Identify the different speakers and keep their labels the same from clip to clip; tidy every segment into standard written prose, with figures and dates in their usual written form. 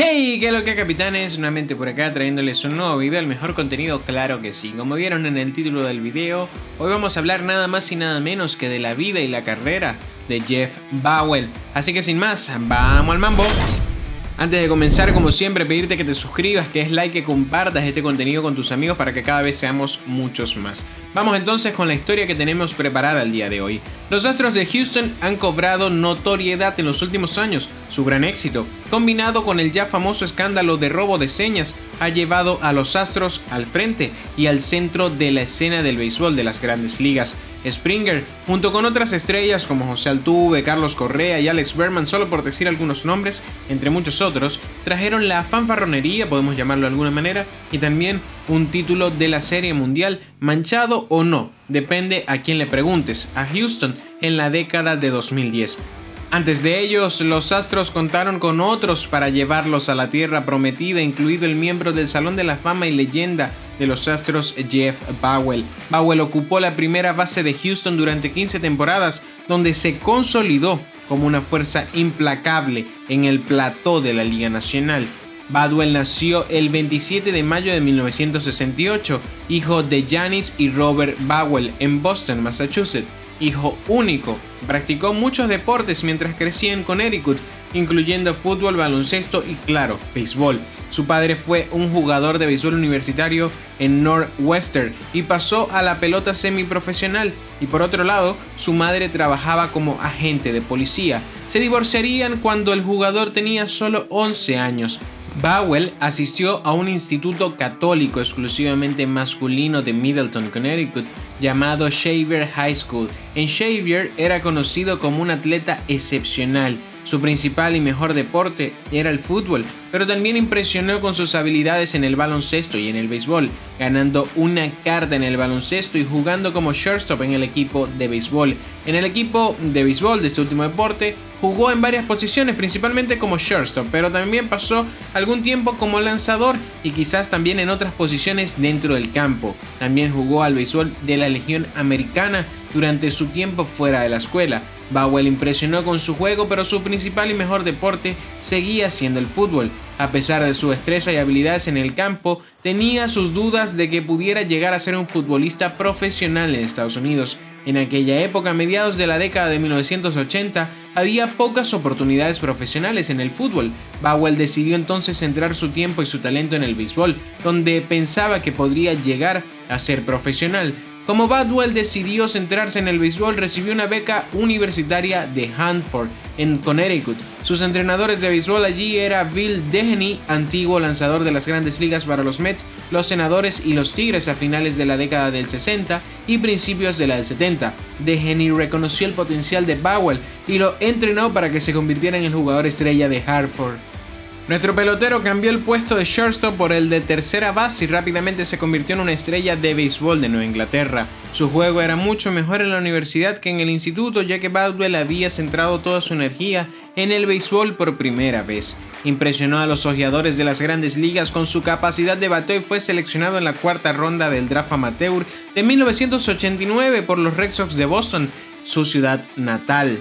Speaker 1: Hey, ¿qué es lo que capitanes? Nuevamente por acá trayéndoles un nuevo video, el mejor contenido, claro que sí. Como vieron en el título del video, hoy vamos a hablar nada más y nada menos que de la vida y la carrera de Jeff Bowen. Así que sin más, ¡vamos al mambo! Antes de comenzar, como siempre, pedirte que te suscribas, que des like, que compartas este contenido con tus amigos para que cada vez seamos muchos más. Vamos entonces con la historia que tenemos preparada el día de hoy. Los Astros de Houston han cobrado notoriedad en los últimos años. Su gran éxito, combinado con el ya famoso escándalo de robo de señas, ha llevado a los Astros al frente y al centro de la escena del béisbol de las grandes ligas. Springer, junto con otras estrellas como José Altuve, Carlos Correa y Alex Berman, solo por decir algunos nombres, entre muchos otros, trajeron la fanfarronería, podemos llamarlo de alguna manera, y también un título de la Serie Mundial, manchado o no, depende a quién le preguntes, a Houston en la década de 2010. Antes de ellos, los Astros contaron con otros para llevarlos a la tierra prometida, incluido el miembro del Salón de la Fama y leyenda de los Astros, Jeff Bowen. Bowen ocupó la primera base de Houston durante 15 temporadas, donde se consolidó como una fuerza implacable en el plató de la Liga Nacional. Bowen nació el 27 de mayo de 1968, hijo de Janice y Robert Bowen en Boston, Massachusetts. Hijo único, practicó muchos deportes mientras crecía en Connecticut, incluyendo fútbol, baloncesto y, claro, béisbol. Su padre fue un jugador de béisbol universitario en Northwestern y pasó a la pelota semiprofesional. Y por otro lado, su madre trabajaba como agente de policía. Se divorciarían cuando el jugador tenía solo 11 años. Bowen asistió a un instituto católico exclusivamente masculino de Middleton, Connecticut, llamado Xavier High School. En Xavier era conocido como un atleta excepcional. Su principal y mejor deporte era el fútbol, pero también impresionó con sus habilidades en el baloncesto y en el béisbol, ganando una carta en el baloncesto y jugando como shortstop en el equipo de béisbol. En el equipo de béisbol de este último deporte, jugó en varias posiciones, principalmente como shortstop, pero también pasó algún tiempo como lanzador y quizás también en otras posiciones dentro del campo. También jugó al béisbol de la Legión Americana durante su tiempo fuera de la escuela. Bowen impresionó con su juego, pero su principal y mejor deporte seguía siendo el fútbol. A pesar de su destreza y habilidades en el campo, tenía sus dudas de que pudiera llegar a ser un futbolista profesional en Estados Unidos. En aquella época, a mediados de la década de 1980, había pocas oportunidades profesionales en el fútbol. Bowen decidió entonces centrar su tiempo y su talento en el béisbol, donde pensaba que podría llegar a ser profesional. Como Bowen decidió centrarse en el béisbol, recibió una beca universitaria de Hanford, en Connecticut. Sus entrenadores de béisbol allí eran Bill Dehaney, antiguo lanzador de las grandes ligas para los Mets, los Senadores y los Tigres a finales de la década del 60 y principios de la del 70. Dehaney reconoció el potencial de Bowen y lo entrenó para que se convirtiera en el jugador estrella de Hartford. Nuestro pelotero cambió el puesto de shortstop por el de tercera base y rápidamente se convirtió en una estrella de béisbol de Nueva Inglaterra. Su juego era mucho mejor en la universidad que en el instituto, ya que Bowen había centrado toda su energía en el béisbol por primera vez. Impresionó a los ojeadores de las grandes ligas con su capacidad de bateo y fue seleccionado en la cuarta ronda del draft amateur de 1989 por los Red Sox de Boston, su ciudad natal.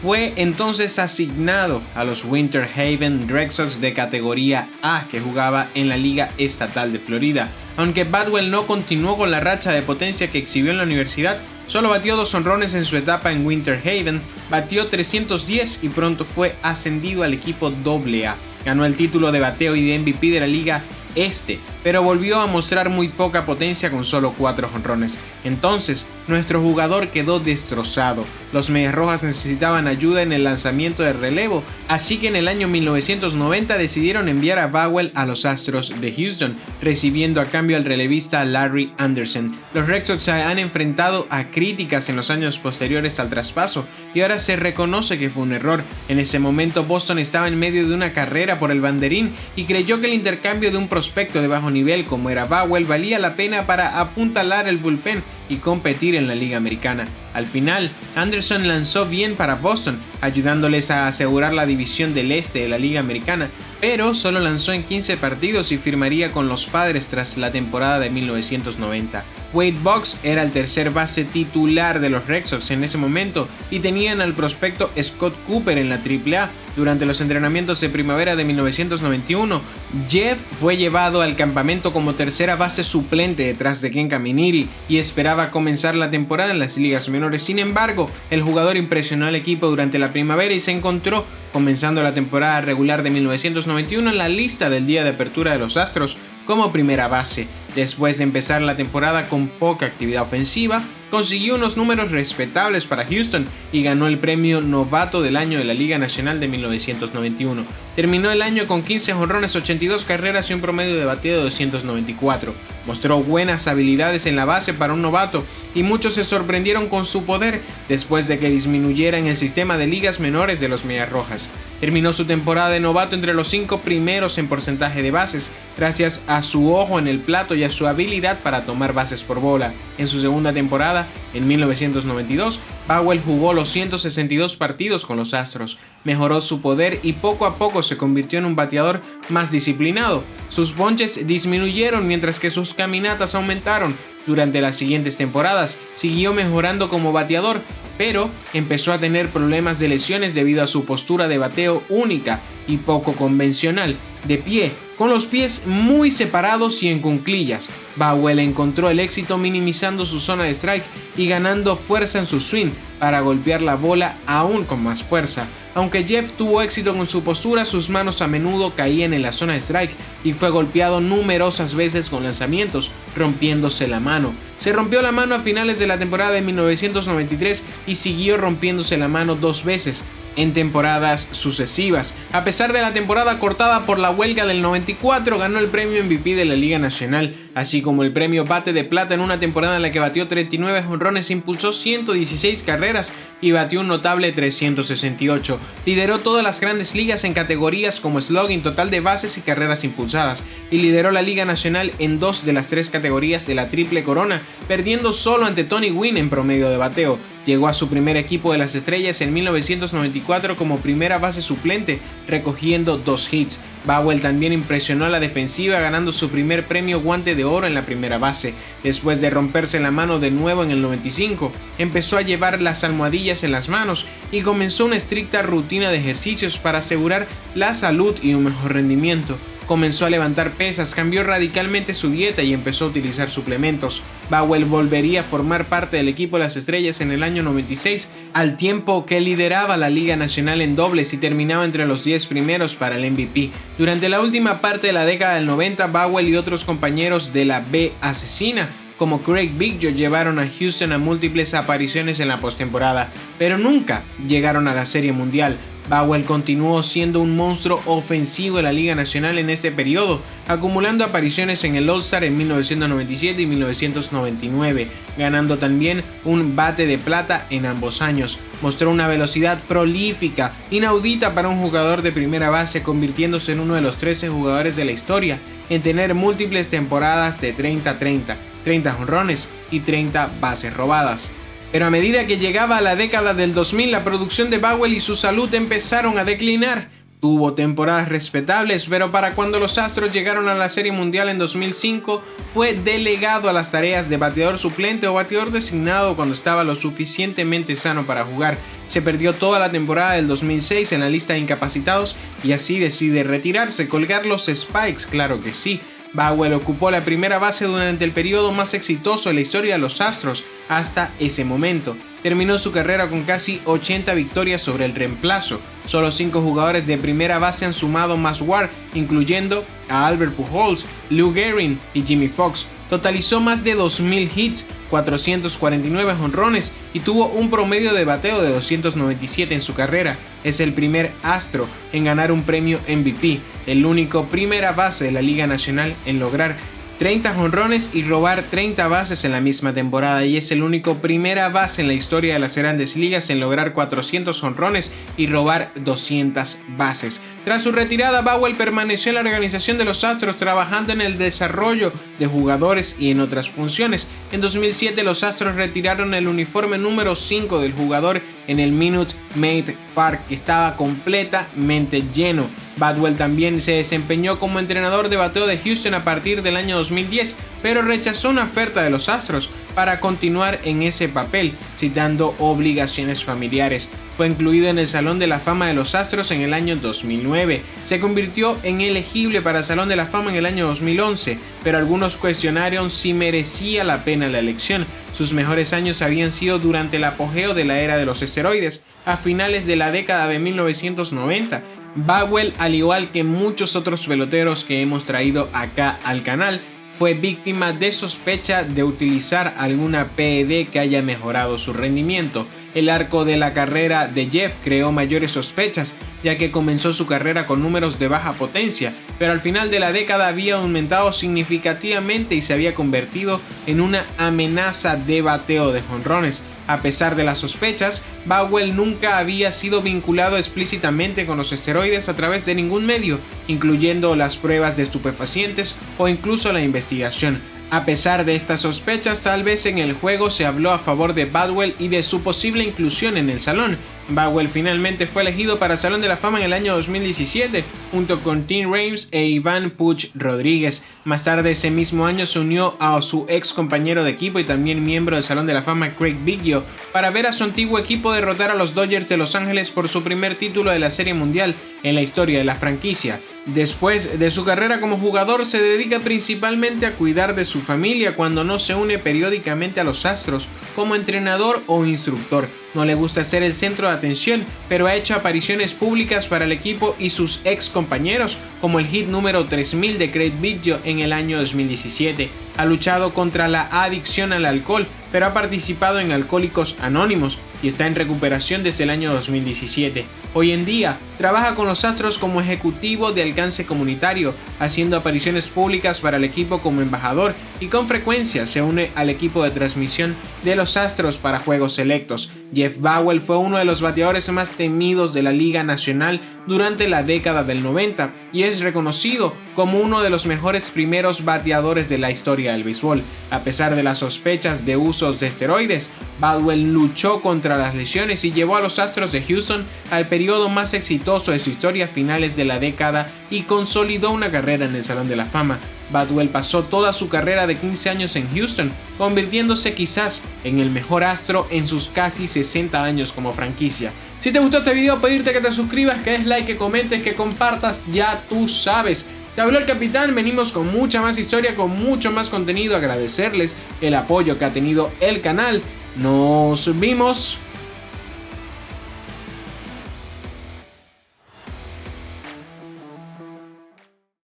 Speaker 1: Fue entonces asignado a los Winter Haven Red Sox de categoría A, que jugaba en la Liga Estatal de Florida. Aunque Bowen no continuó con la racha de potencia que exhibió en la universidad, solo batió 2 honrones en su etapa en Winter Haven, batió 310 y pronto fue ascendido al equipo AA. Ganó el título de bateo y de MVP de la Liga Este, pero volvió a mostrar muy poca potencia con solo 4 jonrones. Entonces, nuestro jugador quedó destrozado. Los Medias Rojas necesitaban ayuda en el lanzamiento de relevo, así que en el año 1990 decidieron enviar a Bowen a los Astros de Houston, recibiendo a cambio al relevista Larry Anderson. Los Red Sox se han enfrentado a críticas en los años posteriores al traspaso y ahora se reconoce que fue un error. En ese momento Boston estaba en medio de una carrera por el banderín y creyó que el intercambio de un prospecto de bajo nivel como era Bowen valía la pena para apuntalar el bullpen y competir en la Liga Americana. Al final, Anderson lanzó bien para Boston, ayudándoles a asegurar la división del este de la Liga Americana, pero solo lanzó en 15 partidos y firmaría con los Padres tras la temporada de 1990. Wade Boggs era el tercer base titular de los Red Sox en ese momento y tenían al prospecto Scott Cooper en la AAA. Durante los entrenamientos de primavera de 1991, Jeff fue llevado al campamento como tercera base suplente detrás de Ken Caminiti y esperaba comenzar la temporada en las ligas menores. Sin embargo, el jugador impresionó al equipo durante la primavera y se encontró comenzando la temporada regular de 1991 en la lista del día de apertura de los Astros como primera base. Después de empezar la temporada con poca actividad ofensiva, consiguió unos números respetables para Houston y ganó el premio Novato del Año de la Liga Nacional de 1991. Terminó el año con 15 jonrones, 82 carreras y un promedio de bateo de 294. Mostró buenas habilidades en la base para un novato y muchos se sorprendieron con su poder después de que disminuyera en el sistema de ligas menores de los Medias Rojas. Terminó su temporada de novato entre los 5 primeros en porcentaje de bases, gracias a su ojo en el plato y a su habilidad para tomar bases por bola. En su segunda temporada, en 1992, Bagwell jugó los 162 partidos con los Astros, mejoró su poder y poco a poco se convirtió en un bateador más disciplinado. Sus ponches disminuyeron mientras que sus caminatas aumentaron. Durante las siguientes temporadas siguió mejorando como bateador, pero empezó a tener problemas de lesiones debido a su postura de bateo única y poco convencional, de pie, con los pies muy separados y en cuclillas. Bagwell encontró el éxito minimizando su zona de strike y ganando fuerza en su swing para golpear la bola aún con más fuerza. Aunque Jeff tuvo éxito con su postura, sus manos a menudo caían en la zona de strike y fue golpeado numerosas veces con lanzamientos, rompiéndose la mano. Se rompió la mano a finales de la temporada de 1993 y siguió rompiéndose la mano 2 veces en temporadas sucesivas. A pesar de la temporada cortada por la huelga del 94, ganó el premio MVP de la Liga Nacional, así como el premio Bate de Plata en una temporada en la que batió 39 jonrones, impulsó 116 carreras y batió un notable 368. Lideró todas las grandes ligas en categorías como slugging, total de bases y carreras impulsadas, y lideró la Liga Nacional en 2 de las 3 categorías de la Triple Corona, perdiendo solo ante Tony Gwynn en promedio de bateo. Llegó a su primer equipo de las Estrellas en 1994 como primera base suplente, recogiendo 2 hits. Bagwell también impresionó a la defensiva ganando su primer premio Guante de Oro en la primera base. Después de romperse la mano de nuevo en el 95, empezó a llevar las almohadillas en las manos y comenzó una estricta rutina de ejercicios para asegurar la salud y un mejor rendimiento. Comenzó a levantar pesas, cambió radicalmente su dieta y empezó a utilizar suplementos. Bagwell volvería a formar parte del equipo de las Estrellas en el año 96, al tiempo que lideraba la Liga Nacional en dobles y terminaba entre los 10 primeros para el MVP. Durante la última parte de la década del 90, Bagwell y otros compañeros de la B asesina como Craig Biggio llevaron a Houston a múltiples apariciones en la postemporada, pero nunca llegaron a la Serie Mundial. Bagwell continuó siendo un monstruo ofensivo de la Liga Nacional en este periodo, acumulando apariciones en el All-Star en 1997 y 1999, ganando también un Bate de Plata en ambos años. Mostró una velocidad prolífica, inaudita para un jugador de primera base, convirtiéndose en uno de los 13 jugadores de la historia en tener múltiples temporadas de 30-30, 30 jonrones y 30 bases robadas. Pero a medida que llegaba a la década del 2000, la producción de Bagwell y su salud empezaron a declinar. Tuvo temporadas respetables, pero para cuando los Astros llegaron a la Serie Mundial en 2005, fue delegado a las tareas de bateador suplente o bateador designado cuando estaba lo suficientemente sano para jugar. Se perdió toda la temporada del 2006 en la lista de incapacitados y así decide retirarse, colgar los spikes, claro que sí. Bagwell ocupó la primera base durante el periodo más exitoso de la historia de los Astros hasta ese momento. Terminó su carrera con casi 80 victorias sobre el reemplazo. Solo 5 jugadores de primera base han sumado más WAR, incluyendo a Albert Pujols, Lou Gehrig y Jimmy Foxx. Totalizó más de 2.000 hits, 449 jonrones y tuvo un promedio de bateo de 297 en su carrera. Es el primer Astro en ganar un premio MVP, el único primera base de la Liga Nacional en lograr 30 jonrones y robar 30 bases en la misma temporada, y es el único primera base en la historia de las Grandes Ligas en lograr 400 jonrones y robar 200 bases. Tras su retirada, Bagwell permaneció en la organización de los Astros trabajando en el desarrollo de jugadores y en otras funciones. En 2007 los Astros retiraron el uniforme número 5 del jugador en el Minute Maid Park, que estaba completamente lleno. Badwell también se desempeñó como entrenador de bateo de Houston a partir del año 2010, pero rechazó una oferta de los Astros para continuar en ese papel, citando obligaciones familiares. Fue incluido en el Salón de la Fama de los Astros en el año 2009. Se convirtió en elegible para el Salón de la Fama en el año 2011, pero algunos cuestionaron si merecía la pena la elección. Sus mejores años habían sido durante el apogeo de la era de los esteroides, a finales de la década de 1990. Bagwell, al igual que muchos otros peloteros que hemos traído acá al canal, fue víctima de sospecha de utilizar alguna PED que haya mejorado su rendimiento. El arco de la carrera de Jeff creó mayores sospechas, ya que comenzó su carrera con números de baja potencia, pero al final de la década había aumentado significativamente y se había convertido en una amenaza de bateo de jonrones. A pesar de las sospechas, Bagwell nunca había sido vinculado explícitamente con los esteroides a través de ningún medio, incluyendo las pruebas de estupefacientes o incluso la investigación. A pesar de estas sospechas, tal vez en el juego se habló a favor de Bagwell y de su posible inclusión en el salón. Bagwell finalmente fue elegido para el Salón de la Fama en el año 2017, junto con Tim Raines e Iván Puig Rodríguez. Más tarde ese mismo año se unió a su ex compañero de equipo y también miembro del Salón de la Fama Craig Biggio para ver a su antiguo equipo derrotar a los Dodgers de Los Ángeles por su primer título de la Serie Mundial en la historia de la franquicia. Después de su carrera como jugador, se dedica principalmente a cuidar de su familia cuando no se une periódicamente a los Astros como entrenador o instructor. No le gusta ser el centro de atención, pero ha hecho apariciones públicas para el equipo y sus ex compañeros, como el hit número 3000 de Craig Biggio en el año 2017. Ha luchado contra la adicción al alcohol, pero ha participado en Alcohólicos Anónimos y está en recuperación desde el año 2017. Hoy en día, trabaja con los Astros como ejecutivo de alcance comunitario, haciendo apariciones públicas para el equipo como embajador y con frecuencia se une al equipo de transmisión de los Astros para juegos selectos. Jeff Bagwell fue uno de los bateadores más temidos de la Liga Nacional durante la década del 90 y es reconocido como uno de los mejores primeros bateadores de la historia del béisbol. A pesar de las sospechas de usos de esteroides, Bagwell luchó contra las lesiones y llevó a los Astros de Houston al periodo más exitoso de su historia a finales de la década y consolidó una carrera en el Salón de la Fama. Bagwell pasó toda su carrera de 15 años en Houston, convirtiéndose quizás en el mejor astro en sus casi 60 años como franquicia. Si te gustó este video, pedirte que te suscribas, que des like, que comentes, que compartas, ya tú sabes. Te habló el capitán, venimos con mucha más historia, con mucho más contenido, agradecerles el apoyo que ha tenido el canal. Nos vimos.